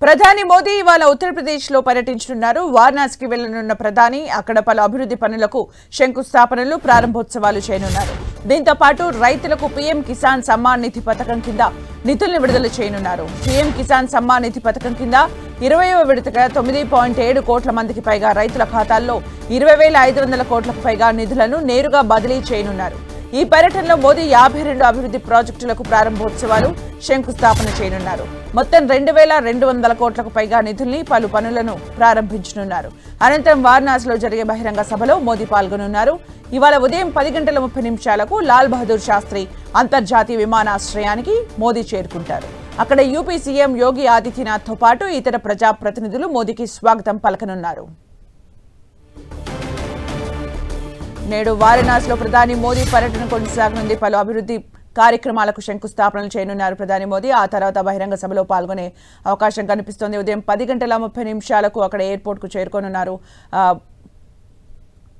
ప్రధాని మోదీ ఇవాళ ఉత్తరప్రదేశ్లో పర్యటించనున్నారు. వారణాసికి వెళ్లనున్న ప్రధాని అక్కడ పలు అభివృద్ధి పనులకు శంకుస్థాపనలు, ప్రారంభోత్సవాలు చేయనున్నారు. దీంతో పాటు రైతులకు పీఎం కిసాన్ సమ్మాన్ నిధి పథకం కింద నిధులను విడుదల చేయనున్నారు. పీఎం కిసాన్ సమ్మాన్ నిధి పథకం కింద 20వ విడతగా 9.7 కోట్ల మందికి పైగా రైతుల ఖాతాల్లో 20,500 కోట్లకు పైగా నిధులను నేరుగా బదిలీ చేయనున్నారు. ఈ పర్యటనలో మోదీ 52 అభివృద్ధి ప్రాజెక్టులకు ప్రారంభోత్సవాలు, శంకుస్థాపన చేయనున్నారు. మొత్తం 2,200 కోట్లకు పైగా నిధుల్ని, పలు పనులను ప్రారంభించనున్నారు. అనంతరం వారణాసిలో జరిగే బహిరంగ సభలో మోదీ పాల్గొనున్నారు. ఇవాళ ఉదయం 10:30 లాల్ బహదూర్ శాస్త్రి అంతర్జాతీయ విమానాశ్రయానికి మోదీ చేరుకుంటారు. అక్కడ యూపీ సీఎం యోగి ఆదిత్యనాథ్తో పాటు ఇతర ప్రజాప్రతినిధులు మోదీకి స్వాగతం పలకనున్నారు. నేడు వారణాసిలో ప్రధాని మోదీ పర్యటన కొనసాగనుంది. పలు అభివృద్ధి కార్యక్రమాలకు శంకుస్థాపనలు చేయనున్నారు ప్రధాని మోదీ. ఆ తర్వాత బహిరంగ సభలో పాల్గొనే అవకాశం కనిపిస్తోంది. ఉదయం 10:30 అక్కడ ఎయిర్పోర్ట్కు చేరుకోనున్నారు.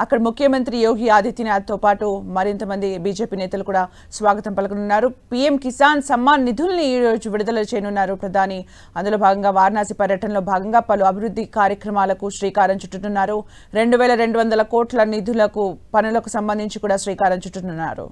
అక్కడ ముఖ్యమంత్రి యోగి ఆదిత్యనాథ్తో పాటు మరింత మంది బీజేపీ నేతలు కూడా స్వాగతం పలకనున్నారు. పీఎం కిసాన్ సమ్మాన్ నిధుల్ని ఈ రోజు విడుదల చేయనున్నారు ప్రధాని. అందులో భాగంగా వారణాసి పర్యటనలో భాగంగా పలు అభివృద్ధి కార్యక్రమాలకు శ్రీకారం చుట్టనున్నారు. 2,200 కోట్ల నిధులకు పనులకు సంబంధించి కూడా శ్రీకారం చుట్టనున్నారు.